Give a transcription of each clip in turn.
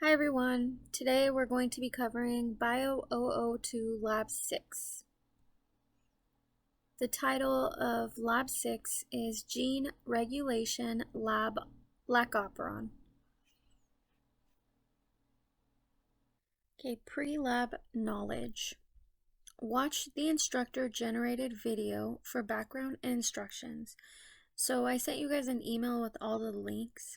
Hi everyone, today we're going to be covering Bio 002 Lab 6. The title of Lab 6 is Gene Regulation Lab Operon. Okay, pre-lab knowledge. Watch the instructor generated video for background and instructions. So I sent you guys an email with all the links.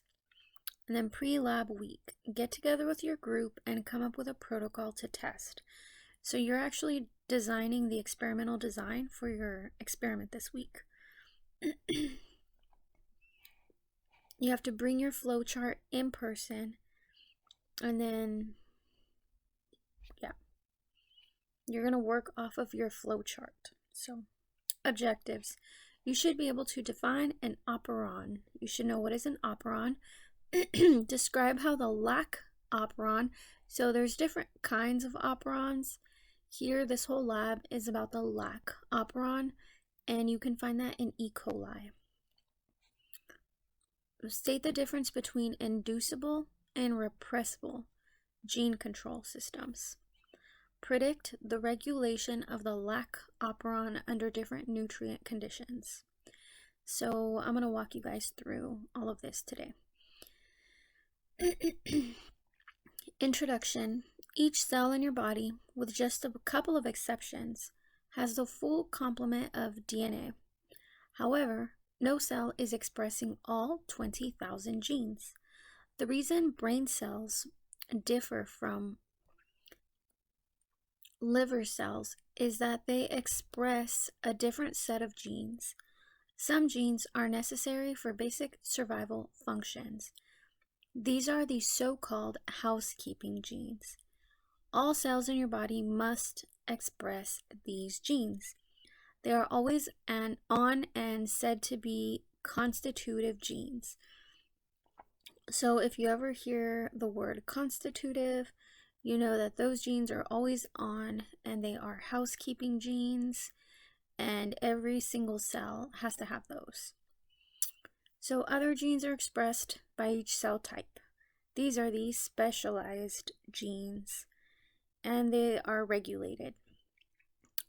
And then pre-lab week, get together with your group and come up with a protocol to test. So you're actually designing the experimental design for your experiment this week. You have to bring your flowchart in person, and then you're going to work off of your flowchart. So objectives. You should be able to define an operon. You should know what is an operon. Describe how the lac operon, so there's different kinds of operons. Here, this whole lab is about the lac operon, and you can find that in E. coli. State the difference between inducible and repressible gene control systems. Predict the regulation of the lac operon under different nutrient conditions. So I'm going to walk you guys through all of this today. Introduction. Each cell in your body, with just a couple of exceptions, has the full complement of DNA. However, no cell is expressing all 20,000 genes. The reason brain cells differ from liver cells is that they express a different set of genes. Some genes are necessary for basic survival functions. These are the so-called housekeeping genes. All cells in your body must express these genes. They are always on and said to be constitutive genes. So if you ever hear the word constitutive, you know that those genes are always on and they are housekeeping genes, and every single cell has to have those. So other genes are expressed by each cell type. These are the specialized genes, and they are regulated.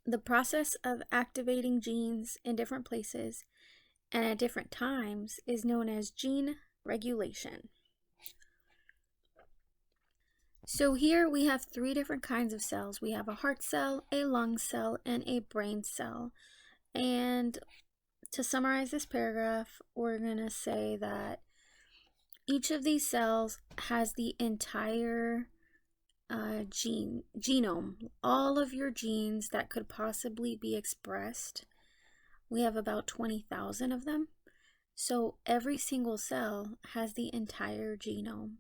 The process of activating genes in different places and at different times is known as gene regulation. So here we have three different kinds of cells. We have a heart cell, a lung cell, and a brain cell. And to summarize this paragraph, we're going to say that each of these cells has the entire genome, all of your genes that could possibly be expressed. We have about 20,000 of them. So every single cell has the entire genome.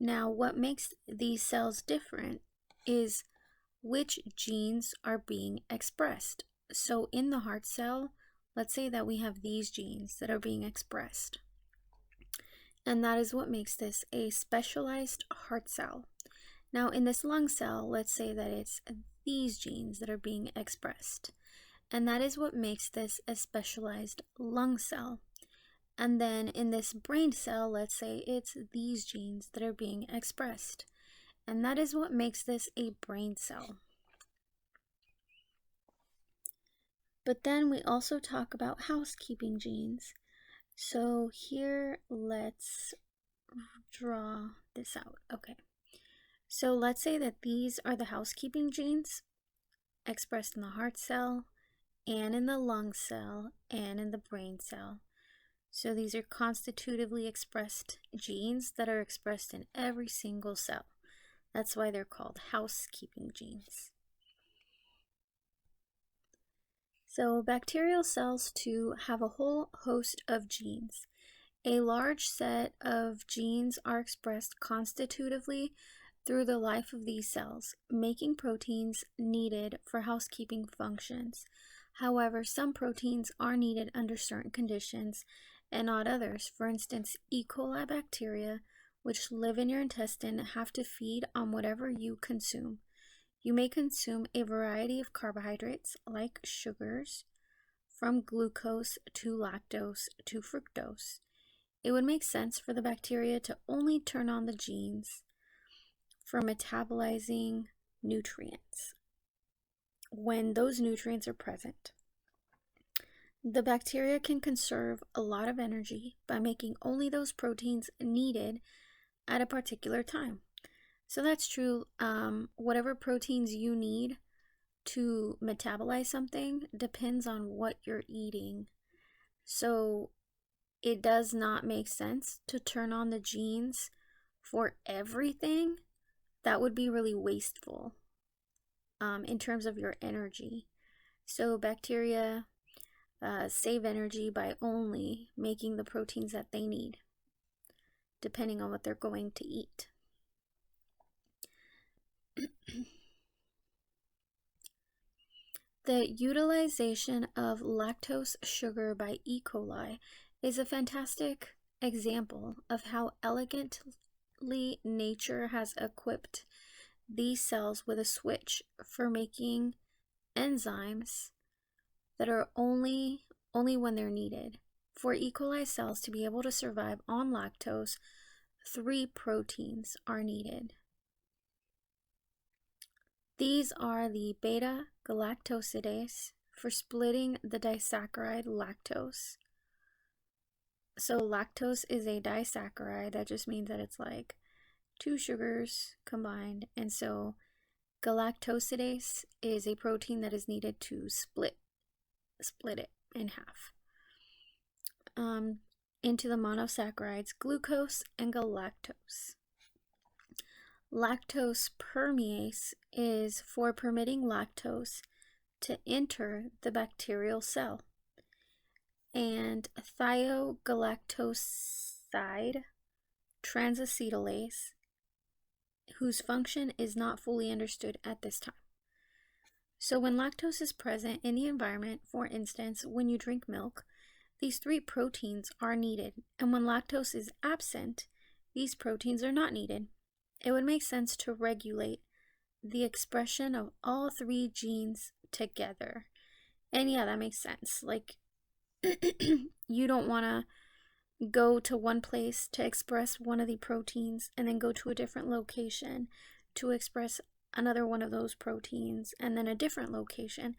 Now, what makes these cells different is which genes are being expressed. So in the heart cell, let's say that we have these genes that are being expressed. And that is what makes this a specialized heart cell. Now in this lung cell, let's say that it's these genes that are being expressed. And that is what makes this a specialized lung cell. And then in this brain cell, let's say it's these genes that are being expressed. And that is what makes this a brain cell. But then we also talk about housekeeping genes. So here, let's draw this out. Okay. So let's say that these are the housekeeping genes expressed in the heart cell and in the lung cell and in the brain cell. So these are constitutively expressed genes that are expressed in every single cell. That's why they're called housekeeping genes. So bacterial cells too have a whole host of genes. A large set of genes are expressed constitutively through the life of these cells, making proteins needed for housekeeping functions. However, some proteins are needed under certain conditions and not others. For instance, E. coli bacteria, which live in your intestine, have to feed on whatever you consume. You may consume a variety of carbohydrates like sugars, from glucose to lactose to fructose. it would make sense for the bacteria to only turn on the genes for metabolizing nutrients when those nutrients are present. The bacteria can conserve a lot of energy by making only those proteins needed at a particular time. So that's true. Whatever proteins you need to metabolize something depends on what you're eating. So it does not make sense to turn on the genes for everything. That would be really wasteful in terms of your energy. So bacteria save energy by only making the proteins that they need, depending on what they're going to eat. The utilization of lactose sugar by E. coli is a fantastic example of how elegantly nature has equipped these cells with a switch for making enzymes that are only when they're needed. For E. coli cells to be able to survive on lactose, 3 proteins are needed. These are the beta-galactosidase for splitting the disaccharide lactose. So lactose is a disaccharide. That just means that it's like 2 sugars combined. And so galactosidase is a protein that is needed to split it in half into the monosaccharides glucose and galactose. Lactose permease is for permitting lactose to enter the bacterial cell. And thiogalactoside transacetylase, whose function is not fully understood at this time. So when lactose is present in the environment, for instance, when you drink milk, these 3 proteins are needed. And when lactose is absent, these proteins are not needed. It would make sense to regulate the expression of all 3 genes together. And yeah, that makes sense. Like, you don't want to go to one place to express one of the proteins and then go to a different location to express another one of those proteins and then a different location.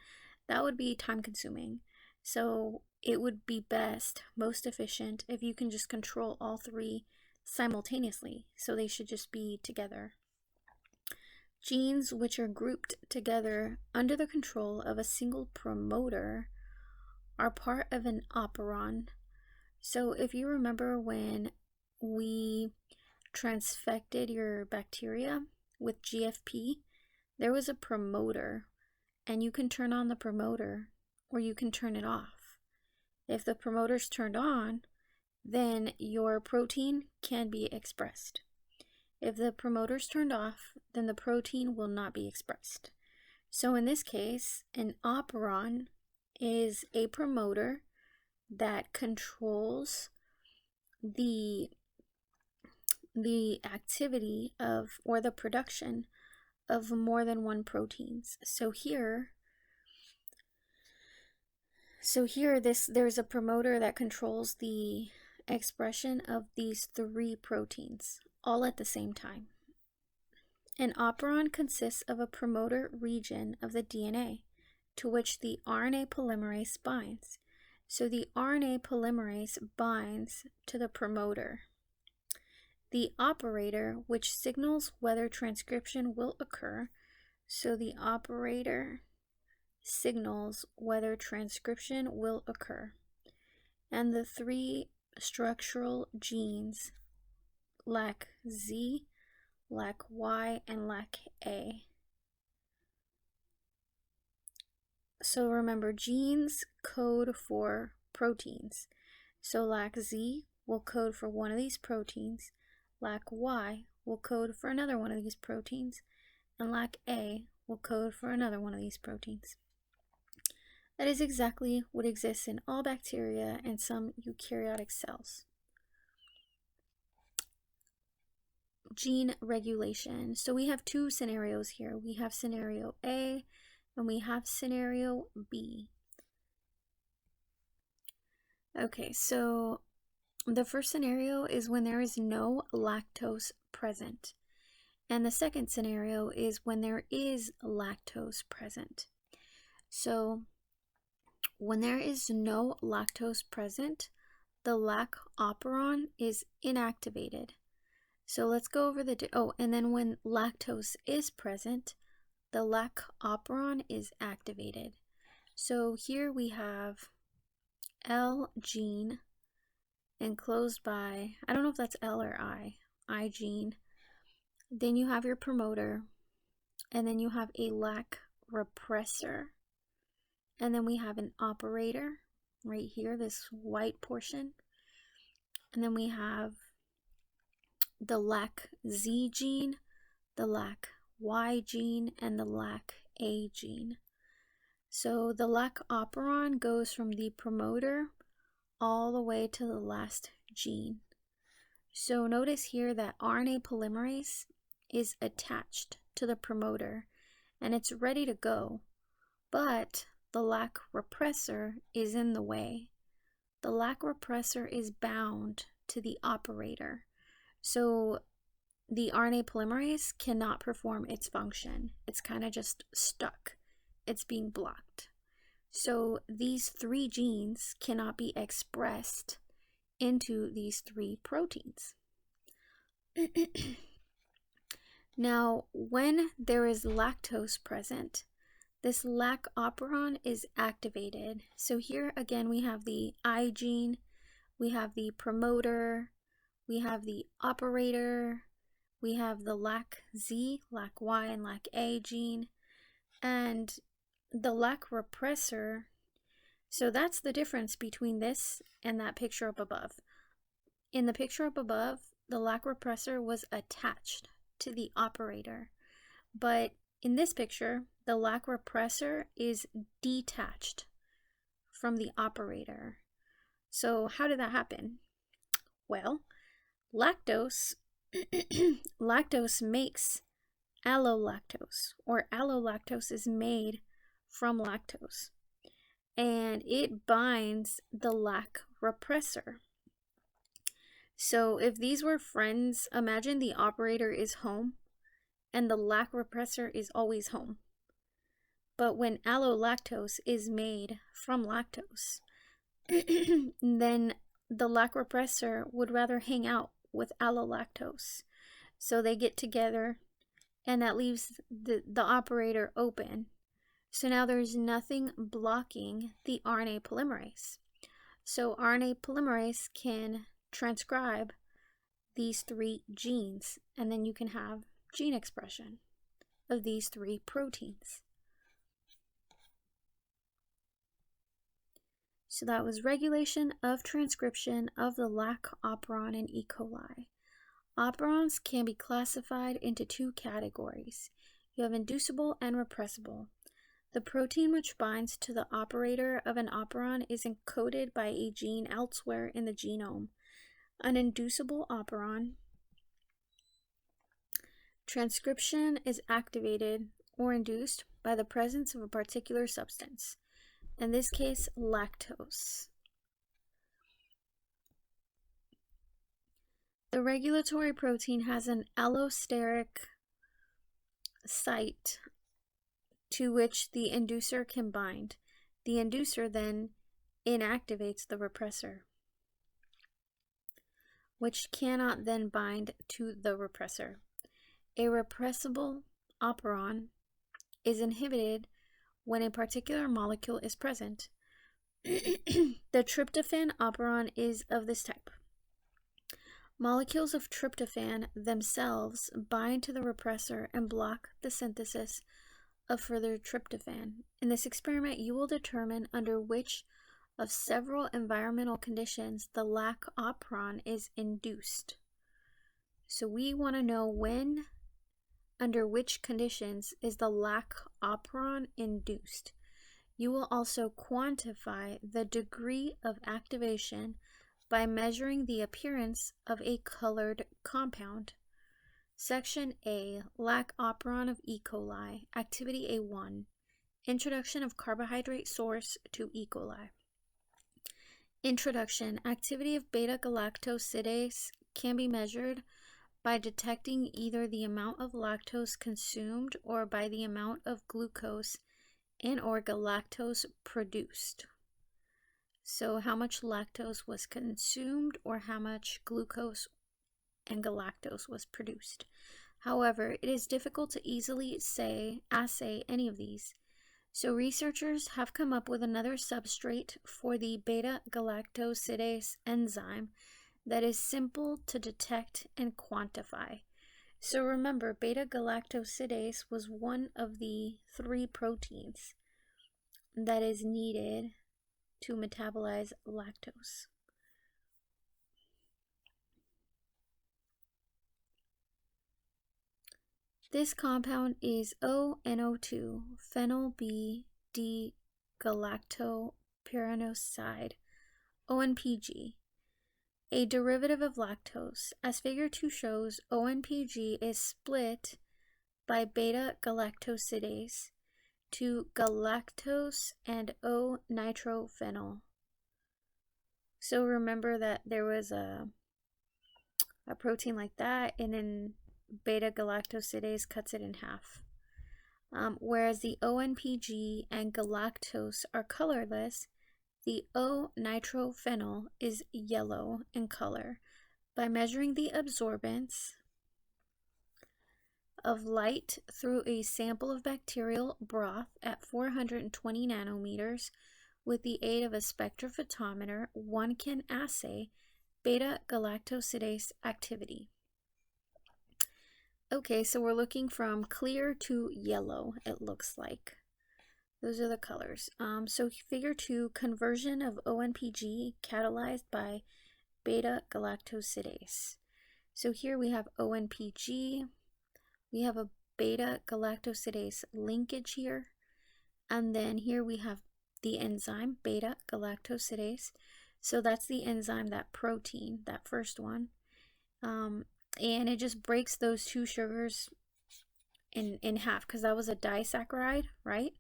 That would be time consuming. So it would be best, most efficient, if you can just control all 3 simultaneously. So they should just be together. Genes which are grouped together under the control of a single promoter are part of an operon. So if you remember when we transfected your bacteria with GFP, there was a promoter, and you can turn on the promoter or you can turn it off. If the promoter's turned on, then your protein can be expressed. If the promoter's turned off, then the protein will not be expressed. So in this case, an operon is a promoter that controls the activity of, or the production of, more than one proteins. So here there's a promoter that controls the expression of these 3 proteins all at the same time. An operon consists of a promoter region of the DNA to which the RNA polymerase binds. So the RNA polymerase binds to the promoter. The operator, which signals whether transcription will occur, so the operator signals whether transcription will occur. And the 3 structural genes, LAC-Z, LAC-Y, and LAC-A. So remember, genes code for proteins. So LAC-Z will code for one of these proteins, LAC-Y will code for another one of these proteins, and LAC-A will code for another one of these proteins. That is exactly what exists in all bacteria and some eukaryotic cells. Gene regulation. So we have 2 scenarios here. We have scenario A and we have scenario B. Okay, so The first scenario is when there is no lactose present. And the second scenario is when there is lactose present. So when there is no lactose present, the lac operon is inactivated. So let's go over and then when lactose is present, the lac operon is activated. So here we have L gene enclosed by, I don't know if that's L or I gene. Then you have your promoter, and then you have a lac repressor, and then we have an operator right here, this white portion, and then we have the lac Z gene, the lac Y gene, and the lac A gene. So the lac operon goes from the promoter all the way to the last gene. So notice here that RNA polymerase is attached to the promoter and it's ready to go, but the lac repressor is in the way. The lac repressor is bound to the operator, so the RNA polymerase cannot perform its function. It's kind of just stuck. It's being blocked. So these three genes cannot be expressed into these three proteins. Now, when there is lactose present, this lac operon is activated. So here again we have the I gene, we have the promoter, we have the operator, we have the lac Z, lac Y, and lac A gene, and the lac repressor. So that's the difference between this and that picture up above. In the picture up above, the lac repressor was attached to the operator, but in this picture, the lac repressor is detached from the operator. So how did that happen? Well, lactose makes allolactose, or allolactose is made from lactose, and it binds the lac repressor. So if these were friends, imagine the operator is home and the lac repressor is always home. But when allolactose is made from lactose, then the lac repressor would rather hang out with allolactose. So they get together and that leaves the operator open. So now there's nothing blocking the RNA polymerase. So RNA polymerase can transcribe these three genes, and then you can have gene expression of these three proteins. So that was regulation of transcription of the lac operon in E. coli. Operons can be classified into two categories. You have inducible and repressible. The protein which binds to the operator of an operon is encoded by a gene elsewhere in the genome. An inducible operon transcription is activated or induced by the presence of a particular substance, in this case lactose. The regulatory protein has an allosteric site to which the inducer can bind. The inducer then inactivates the repressor, which cannot then bind to the repressor. A repressible operon is inhibited when a particular molecule is present. The tryptophan operon is of this type. Molecules of tryptophan themselves bind to the repressor and block the synthesis of further tryptophan. In this experiment, you will determine under which of several environmental conditions the lac operon is induced. So we want to know under which conditions is the lac operon induced. You will also quantify the degree of activation by measuring the appearance of a colored compound. Section A, lac operon of E. coli, Activity A1, Introduction of carbohydrate source to E. coli. Introduction. Activity of beta-galactosidase can be measured by detecting either the amount of lactose consumed or by the amount of glucose and or galactose produced. So how much lactose was consumed or how much glucose and galactose was produced. However, it is difficult to easily assay any of these. So researchers have come up with another substrate for the beta-galactosidase enzyme that is simple to detect and quantify. So remember, beta-galactosidase was one of the 3 proteins that is needed to metabolize lactose. This compound is ONO2 phenyl B-D-galactopyranoside, ONPG, a derivative of lactose. As figure 2 shows, ONPG is split by beta-galactosidase to galactose and O-nitrophenol. So remember that there was a protein like that, and then beta-galactosidase cuts it in half. Whereas the ONPG and galactose are colorless, the O-nitrophenol is yellow in color. By measuring the absorbance of light through a sample of bacterial broth at 420 nanometers with the aid of a spectrophotometer, one can assay beta-galactosidase activity. Okay, so we're looking from clear to yellow, it looks like. Those are the colors. So figure 2, conversion of ONPG catalyzed by beta-galactosidase. So here we have ONPG, we have a beta-galactosidase linkage here, and then here we have the enzyme beta-galactosidase. So that's the enzyme, that protein, that first one. And it just breaks those 2 sugars in half, because that was a disaccharide, right?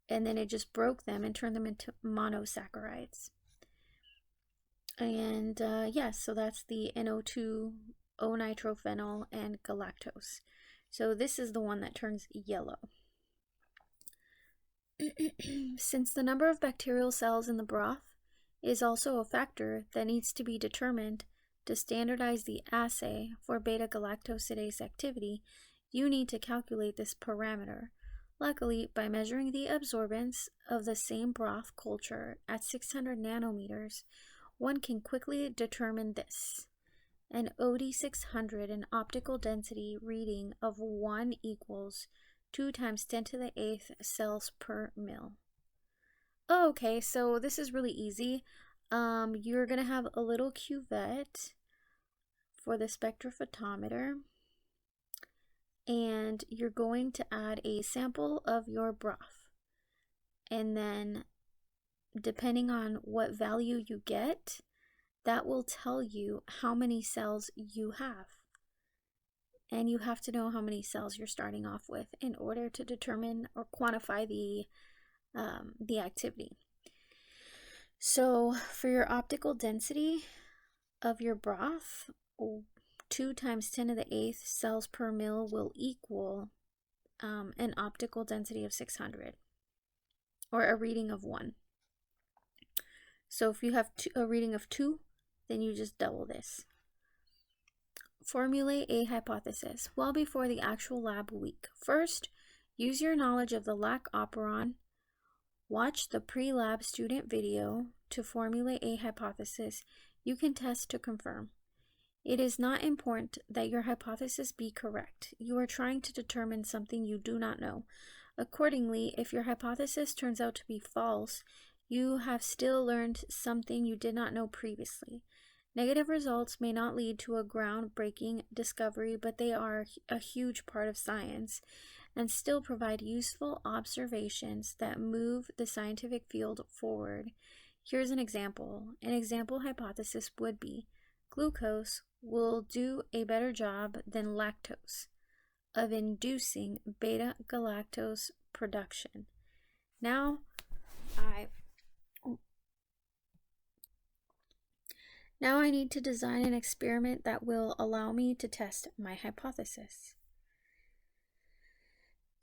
And then it just broke them and turned them into monosaccharides. And yes, so that's the NO2, O-nitrophenol, and galactose. So this is the one that turns yellow. Since the number of bacterial cells in the broth is also a factor that needs to be determined to standardize the assay for beta-galactosidase activity, you need to calculate this parameter. Luckily, by measuring the absorbance of the same broth culture at 600 nanometers, one can quickly determine this. An OD600, an optical density reading of 1 equals 2 times 10 to the 8th cells per mil. Oh, okay, so this is really easy. You're going to have a little cuvette for the spectrophotometer, and you're going to add a sample of your broth. And then, depending on what value you get, that will tell you how many cells you have. And you have to know how many cells you're starting off with in order to determine or quantify the activity. So for your optical density of your broth, 2 times 10 to the 8th cells per mil will equal an optical density of 600, or a reading of 1. So if you have a reading of 2, then you just double this. Formulate a hypothesis. Well before the actual lab week. First, use your knowledge of the lac operon. Watch the pre-lab student video to formulate a hypothesis you can test to confirm. It is not important that your hypothesis be correct. You are trying to determine something you do not know. Accordingly, if your hypothesis turns out to be false, you have still learned something you did not know previously. Negative results may not lead to a groundbreaking discovery, but they are a huge part of science and still provide useful observations that move the scientific field forward. Here's an example. An example hypothesis would be glucose will do a better job than lactose of inducing beta-galactose production. Now, Now I need to design an experiment that will allow me to test my hypothesis.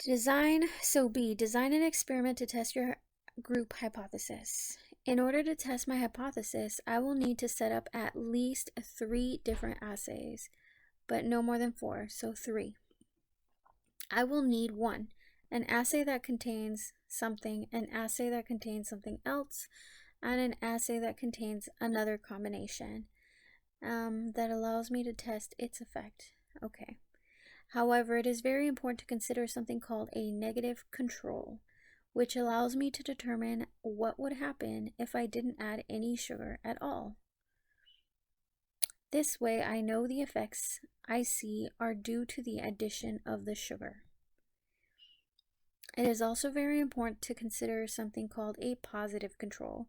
Design an experiment to test your group hypothesis. In order to test my hypothesis, I will need to set up at least 3 different assays, but no more than 4, so 3. I will need 1, an assay that contains something, an assay that contains something else, and an assay that contains another combination that allows me to test its effect. Okay. However, it is very important to consider something called a negative control, which allows me to determine what would happen if I didn't add any sugar at all. This way, I know the effects I see are due to the addition of the sugar. It is also very important to consider something called a positive control,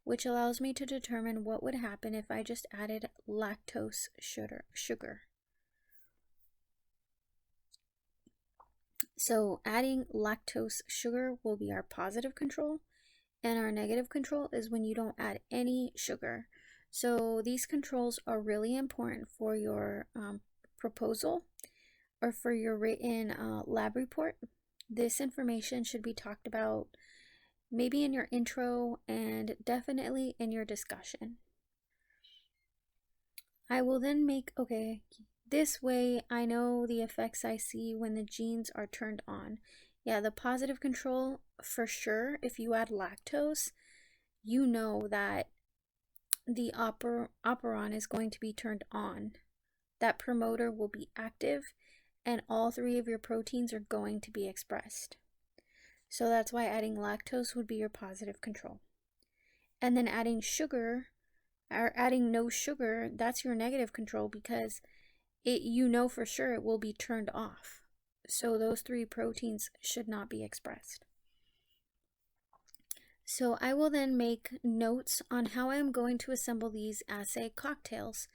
which allows me to determine what would happen if I just added lactose sugar. So adding lactose sugar will be our positive control, and our negative control is when you don't add any sugar. So these controls are really important for your proposal or for your written lab report. This information should be talked about maybe in your intro and definitely in your discussion. I will then this way I know the effects I see when the genes are turned on. Yeah, the positive control, for sure, if you add lactose, you know that the operon is going to be turned on. That promoter will be active, and all 3 of your proteins are going to be expressed. So that's why adding lactose would be your positive control. And then adding sugar, or adding no sugar, that's your negative control, because you know for sure it will be turned off. So those 3 proteins should not be expressed. So I will then make notes on how I am going to assemble these assay cocktails.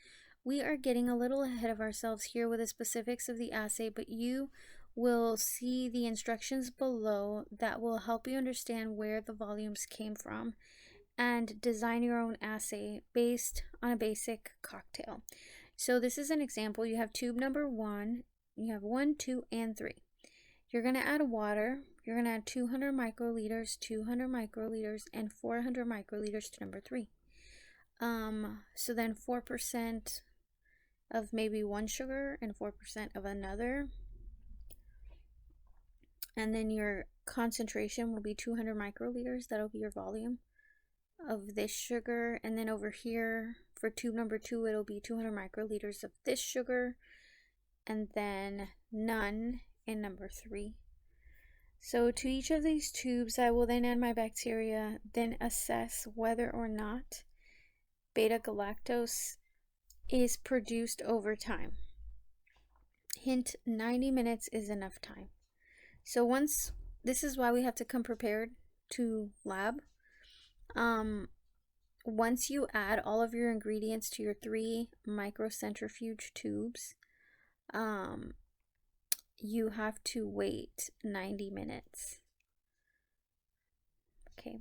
We are getting a little ahead of ourselves here with the specifics of the assay, but you will see the instructions below that will help you understand where the volumes came from and design your own assay based on a basic cocktail. So this is an example. You have tube number 1, you have 1, 2, and 3. You're going to add water. You're going to add 200 microliters, 200 microliters, and 400 microliters to number 3. So then 4% of maybe one sugar and 4% of another. And then your concentration will be 200 microliters. That'll be your volume of this sugar. And then over here for tube number 2, it'll be 200 microliters of this sugar, and then none in number 3. So to each of these tubes, I will then add my bacteria, then assess whether or not beta-galactose is produced over time. Hint, 90 minutes is enough time. So this is why we have to come prepared to lab. Once you add all of your ingredients to your 3 microcentrifuge tubes, you have to wait 90 minutes. Okay.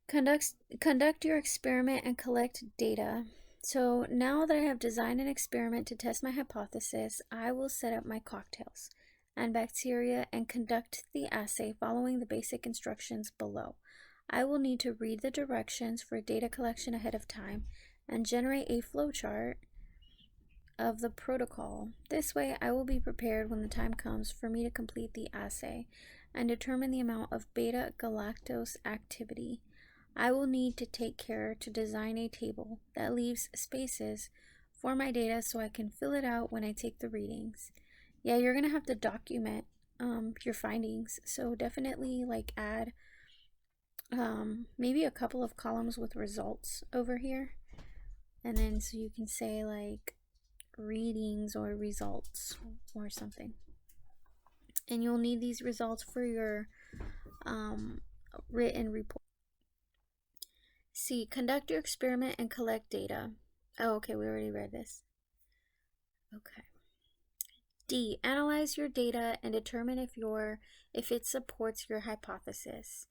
Conduct your experiment and collect data. So now that I have designed an experiment to test my hypothesis, I will set up my cocktails and bacteria and conduct the assay following the basic instructions below. I will need to read the directions for data collection ahead of time and generate a flowchart of the protocol. This way, I will be prepared when the time comes for me to complete the assay and determine the amount of beta-galactose activity. I will need to take care to design a table that leaves spaces for my data so I can fill it out when I take the readings. Yeah, you're gonna have to document your findings, so definitely add maybe a couple of columns with results over here, and then so you can say readings or results or something. And you'll need these results for your written report. C, conduct your experiment and collect data. Oh, okay, we already read this. Okay. D, analyze your data and determine if it supports your hypothesis.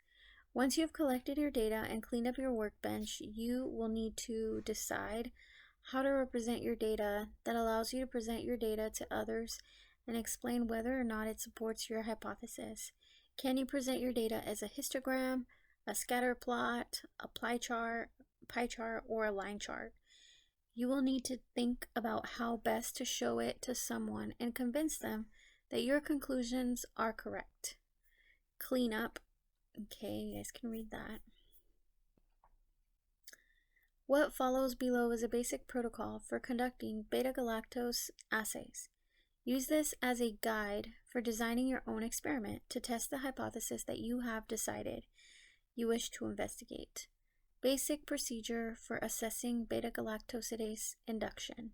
Once you've collected your data and cleaned up your workbench, you will need to decide how to represent your data that allows you to present your data to others and explain whether or not it supports your hypothesis. Can you present your data as a histogram, a scatter plot, a pie chart, or a line chart? You will need to think about how best to show it to someone and convince them that your conclusions are correct. Clean up. Okay, you guys can read that. What follows below is a basic protocol for conducting beta-galactose assays. Use this as a guide for designing your own experiment to test the hypothesis that you have decided you wish to investigate. Basic procedure for assessing beta-galactosidase induction.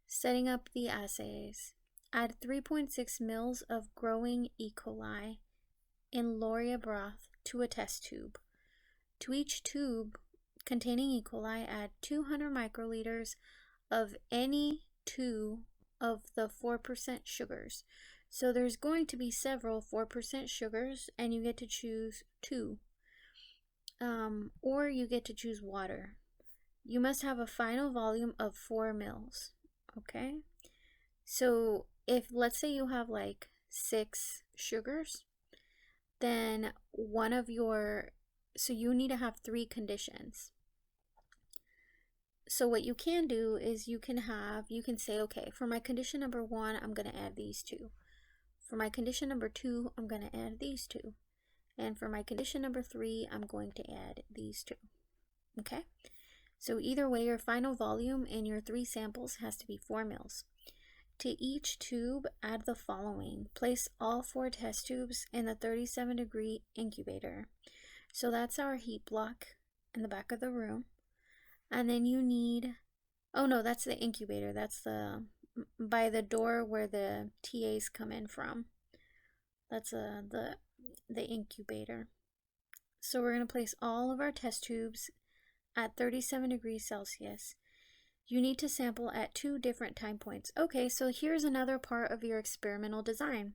Setting up the assays. Add 3.6 mils of growing E. coli in Loria broth to a test tube. To each tube containing E. coli, add 200 microliters of any two of the 4% sugars. So there's going to be several 4% sugars, and you get to choose two. Or you get to choose water. You must have a final volume of 4 mils. Okay? So if, let's say you have like 6 sugars, then so you need to have 3 conditions. So what you can do is you can say, okay, for my condition number 1, I'm going to add these 2. For my condition number 2, I'm going to add these 2. And for my condition number 3, I'm going to add these 2. Okay? So either way, your final volume in your 3 samples has to be 4 mils. To each tube, add the following. Place all 4 test tubes in the 37-degree incubator. So that's our heat block in the back of the room. And then you need, oh no, that's the incubator. That's by the door where the TAs come in from. That's the incubator. So we're going to place all of our test tubes at 37 degrees Celsius. You need to sample at 2 different time points. Okay, so here's another part of your experimental design.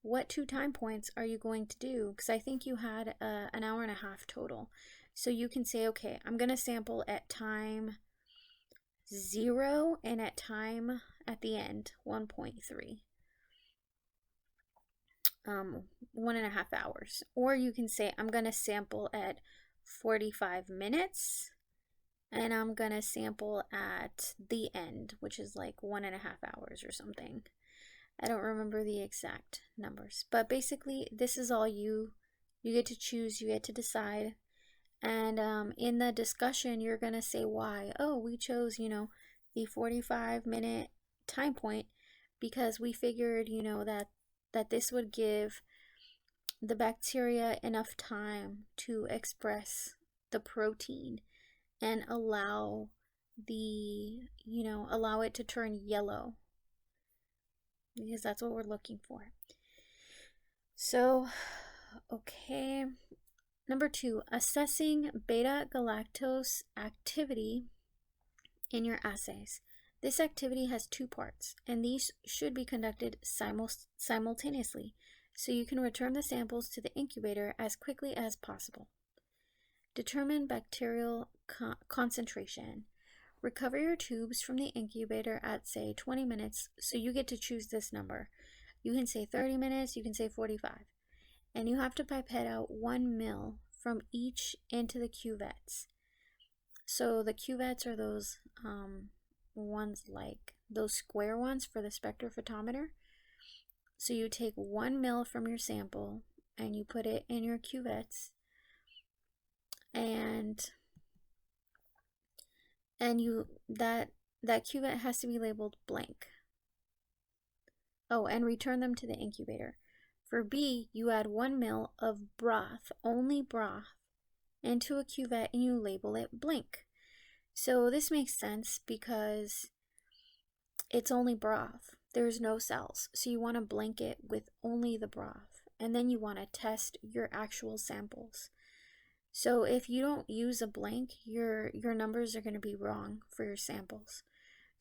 What 2 time points are you going to do? Because I think you had an hour and a half total. So you can say, okay, I'm going to sample at time 0 and at time at the end, 1.3. 1.5 hours. Or you can say, I'm going to sample at 45 minutes. And I'm going to sample at the end, which is like 1.5 hours or something. I don't remember the exact numbers. But basically, this is all you get to choose, you get to decide. And in the discussion, you're going to say why. Oh, we chose, the 45-minute time point because we figured, that this would give the bacteria enough time to express the protein and allow it to turn yellow, because that's what we're looking for. So, okay. Number 2, assessing beta-galactose activity in your assays. This activity has 2 parts, and these should be conducted simultaneously, so you can return the samples to the incubator as quickly as possible. Determine bacterial concentration. Recover your tubes from the incubator at, say, 20 minutes, so you get to choose this number. You can say 30 minutes, you can say 45. And you have to pipette out 1 mil from each into the cuvettes. So the cuvettes are those ones like those square ones for the spectrophotometer. So you take 1 mil from your sample and you put it in your cuvettes, and that cuvette has to be labeled blank. Oh, and return them to the incubator. For B, you add 1 mil of broth, only broth, into a cuvette and you label it blank. So this makes sense because it's only broth. There's no cells. So you want to blank it with only the broth. And then you want to test your actual samples. So if you don't use a blank, your numbers are going to be wrong for your samples.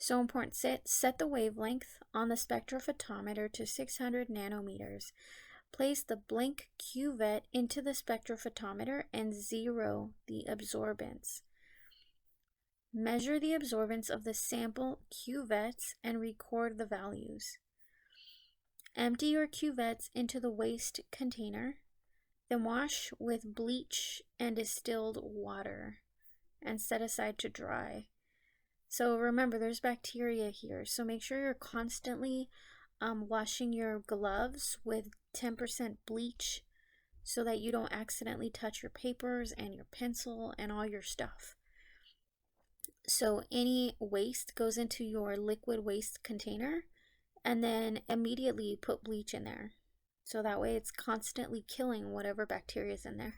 So important, set the wavelength on the spectrophotometer to 600 nanometers. Place the blank cuvette into the spectrophotometer and zero the absorbance. Measure the absorbance of the sample cuvettes and record the values. Empty your cuvettes into the waste container, then wash with bleach and distilled water and set aside to dry. So remember, there's bacteria here, so make sure you're constantly washing your gloves with 10% bleach so that you don't accidentally touch your papers and your pencil and all your stuff. So any waste goes into your liquid waste container, and then immediately put bleach in there. So that way it's constantly killing whatever bacteria is in there.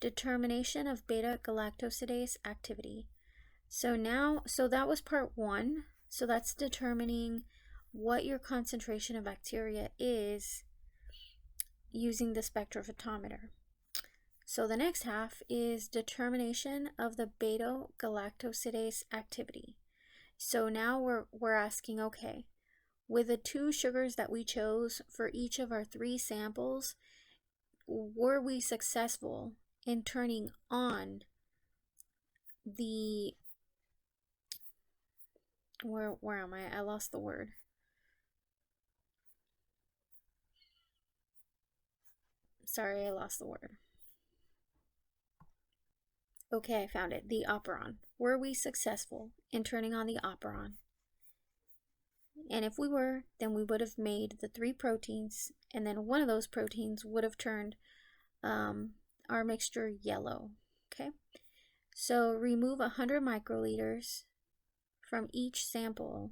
Determination of beta-galactosidase activity. So that was part 1. So that's determining what your concentration of bacteria is using the spectrophotometer. So the next half is determination of the beta-galactosidase activity. So now we're asking, okay, with the 2 sugars that we chose for each of our 3 samples, were we successful in turning on the, where am I? I lost the word. Sorry, I lost the word. Okay, I found it. The operon. Were we successful in turning on the operon? And if we were, then we would have made the 3 proteins, and then one of those proteins would have turned our mixture yellow. Okay, so remove 100 microliters from each sample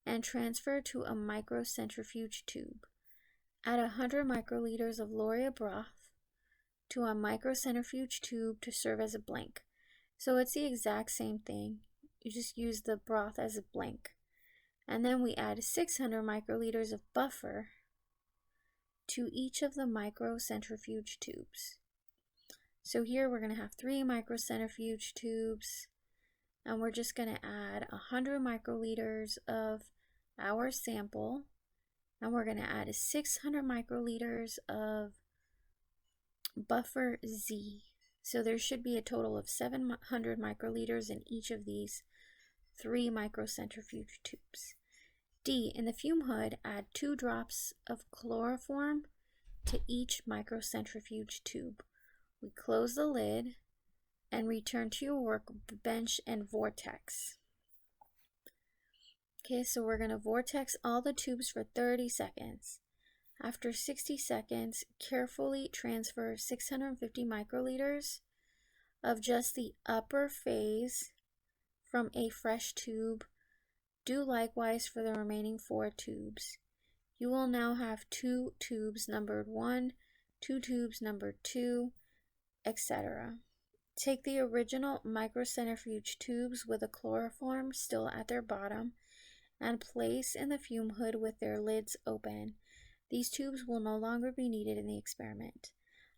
and transfer to a microcentrifuge tube. Add 100 microliters of Lauria broth to a microcentrifuge tube to serve as a blank. So it's the exact same thing. You just use the broth as a blank. And then we add 600 microliters of buffer to each of the microcentrifuge tubes. So here we're going to have 3 microcentrifuge tubes, and we're just going to add 100 microliters of our sample, and we're going to add 600 microliters of buffer Z. So there should be a total of 700 microliters in each of these 3 microcentrifuge tubes. D. In the fume hood, add 2 drops of chloroform to each microcentrifuge tube. We close the lid and return to your workbench and vortex. Okay, so we're going to vortex all the tubes for 30 seconds. After 60 seconds, carefully transfer 650 microliters of just the upper phase from a fresh tube. Do likewise for the remaining 4 tubes. You will now have 2 tubes numbered 1, 2 tubes numbered 2, etc. Take the original microcentrifuge tubes with the chloroform still at their bottom and place in the fume hood with their lids open. These tubes will no longer be needed in the experiment.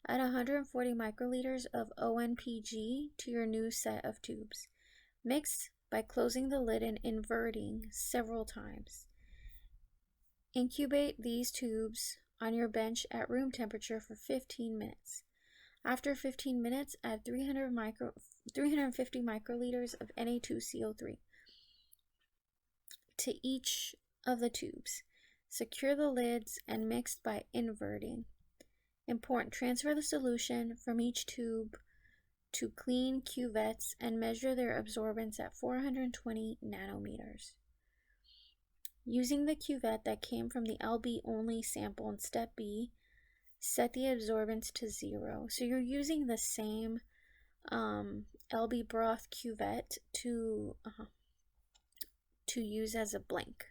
Add 140 microliters of ONPG to your new set of tubes. Mix by closing the lid and inverting several times. Incubate these tubes on your bench at room temperature for 15 minutes. After 15 minutes, add 350 microliters of Na2CO3 to each of the tubes. Secure the lids and mix by inverting. Important, transfer the solution from each tube to clean cuvettes and measure their absorbance at 420 nanometers. Using the cuvette that came from the LB only sample in step B, set the absorbance to 0. So you're using the same LB broth cuvette to use as a blank.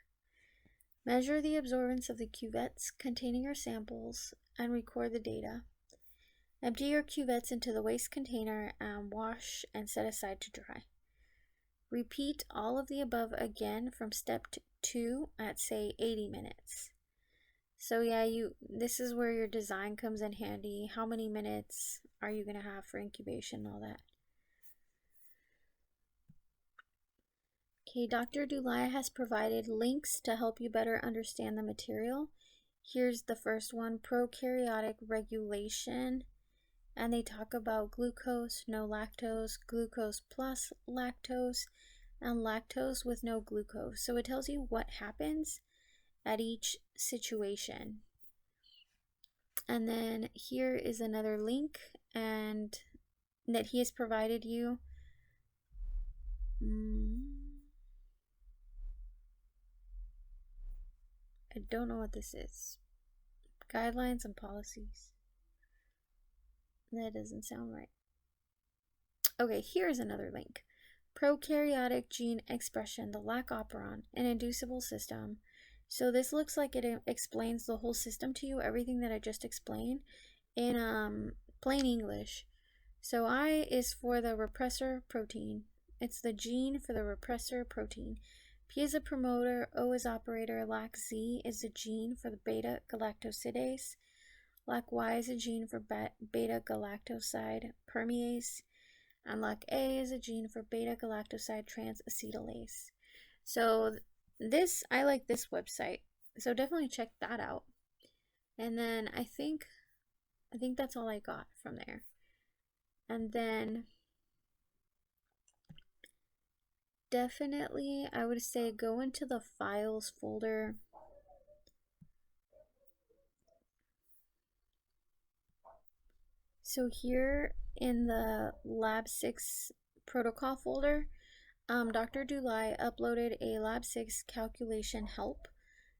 Measure the absorbance of the cuvettes containing your samples and record the data. Empty your cuvettes into the waste container and wash and set aside to dry. Repeat all of the above again from step 2 at say 80 minutes. So yeah, this is where your design comes in handy. How many minutes are you going to have for incubation and all that? Okay, Dr. Dulaya has provided links to help you better understand the material. Here's the first one, prokaryotic regulation. And they talk about glucose, no lactose, glucose plus lactose, and lactose with no glucose. So it tells you what happens at each situation. And then here is another link and that he has provided you. I don't know what this is. Guidelines and policies. That doesn't sound right. Okay, here's another link. Prokaryotic gene expression, the lac operon, an inducible system. So this looks like it explains the whole system to you, everything that I just explained in plain English. So I is for the repressor protein. It's the gene for the repressor protein. P is a promoter, O is operator, lac Z is the gene for the beta galactosidase. Lac Y is a gene for beta galactoside permease. And lac A is a gene for beta galactoside transacetylase. So this, I like this website. So definitely check that out. And then I think that's all I got from there. And then definitely I would say go into the files folder. So here in the Lab 6 protocol folder, Dr. Dulai uploaded a Lab 6 calculation help.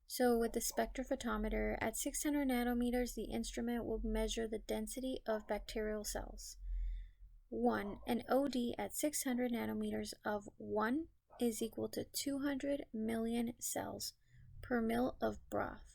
So with the spectrophotometer, at 600 nanometers, the instrument will measure the density of bacterial cells. 1. An OD at 600 nanometers of 1 is equal to 200 million cells per mil of broth.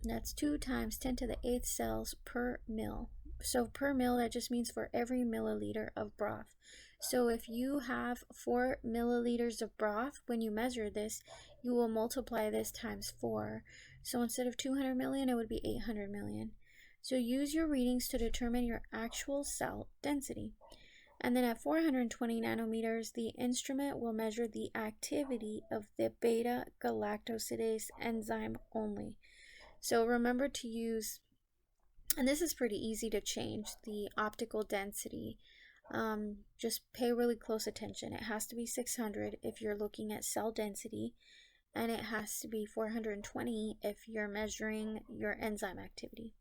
That's 2 times 10 to the 8th cells per mil. So per mil, that just means for every milliliter of broth. So if you have 4 milliliters of broth, when you measure this, you will multiply this times 4. So instead of 200 million, it would be 800 million. So use your readings to determine your actual cell density. And then at 420 nanometers, the instrument will measure the activity of the beta galactosidase enzyme only. So remember to use, and this is pretty easy to change, the optical density. Just pay really close attention. It has to be 600 if you're looking at cell density, and it has to be 420 if you're measuring your enzyme activity.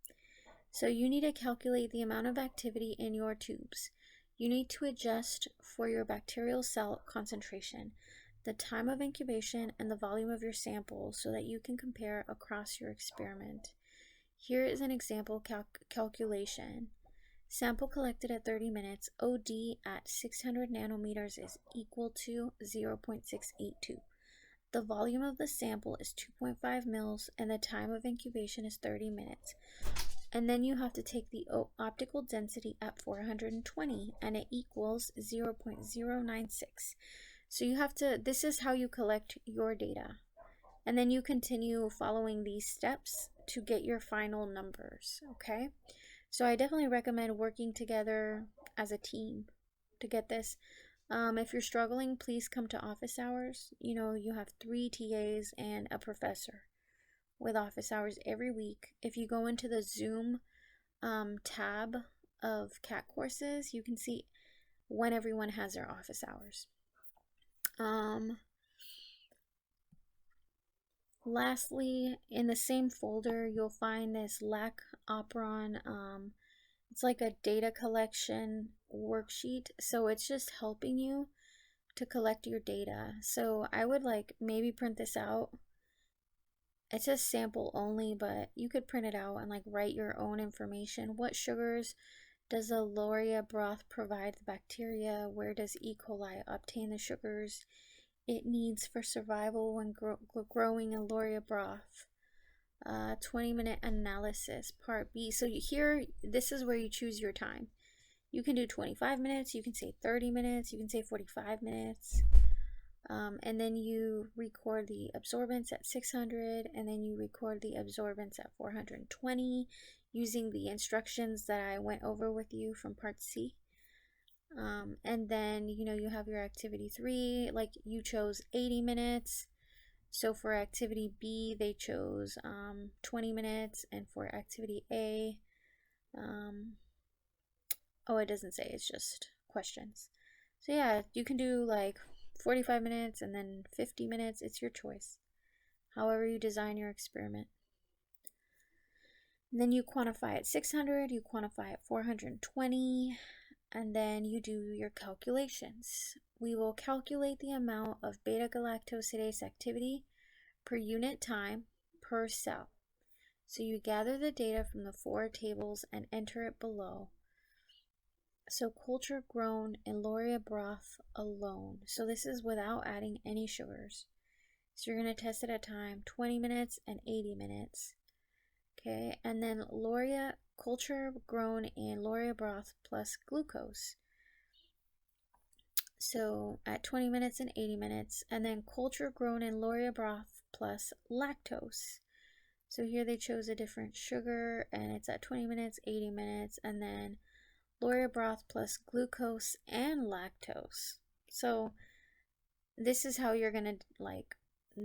So you need to calculate the amount of activity in your tubes. You need to adjust for your bacterial cell concentration, the time of incubation, and the volume of your sample so that you can compare across your experiment. Here is an example calculation. Sample collected at 30 minutes, OD at 600 nanometers is equal to 0.682. The volume of the sample is 2.5 mils and the time of incubation is 30 minutes. And then you have to take the optical density at 420 and it equals 0.096. So you have to, this is how you collect your data. And then you continue following these steps to get your final numbers, okay? So I definitely recommend working together as a team to get this. If you're struggling, please come to office hours. You know, you have 3 TAs and a professor with office hours every week. If you go into the Zoom tab of CAT courses, you can see when everyone has their office hours. Lastly, in the same folder, you'll find this lac operon. It's like a data collection worksheet. So it's just helping you to collect your data. So I would like maybe print this out. It says sample only, but you could print it out and like write your own information. What sugars does the Loria broth provide the bacteria? Where does E. coli obtain the sugars it needs for survival when growing a Loria broth? 20-minute analysis, part B. So here, this is where you choose your time. You can do 25 minutes, you can say 30 minutes, you can say 45 minutes. And then you record the absorbance at 600, and then you record the absorbance at 420 using the instructions that I went over with you from part C. And then, you know, you have your activity 3, like you chose 80 minutes. So for activity B, they chose 20 minutes, and for activity A, oh, it doesn't say, it's just questions. So yeah, you can do like 45 minutes and then 50 minutes. It's your choice, however you design your experiment. And then you quantify at 600, you quantify at 420, and then you do your calculations. We will calculate the amount of beta-galactosidase activity per unit time per cell. So you gather the data from the 4 tables and enter it below. So culture grown in Loria broth alone. So this is without adding any sugars. So you're going to test it at time 20 minutes and 80 minutes. Okay, and then Loria culture grown in Loria broth plus glucose. So at 20 minutes and 80 minutes, and then culture grown in Loria broth plus lactose. So here they chose a different sugar, and it's at 20 minutes, 80 minutes, and then Loria broth plus glucose and lactose. So this is how you're gonna like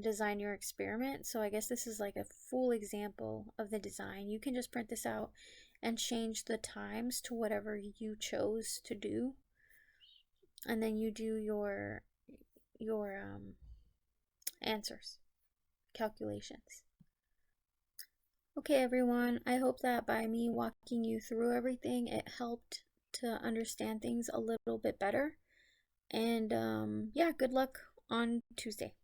design your experiment. So I guess this is like a full example of the design. You can just print this out and change the times to whatever you chose to do, and then you do your answers, calculations. Okay, everyone, I hope that by me walking you through everything, it helped to understand things a little bit better. And yeah, good luck on Tuesday.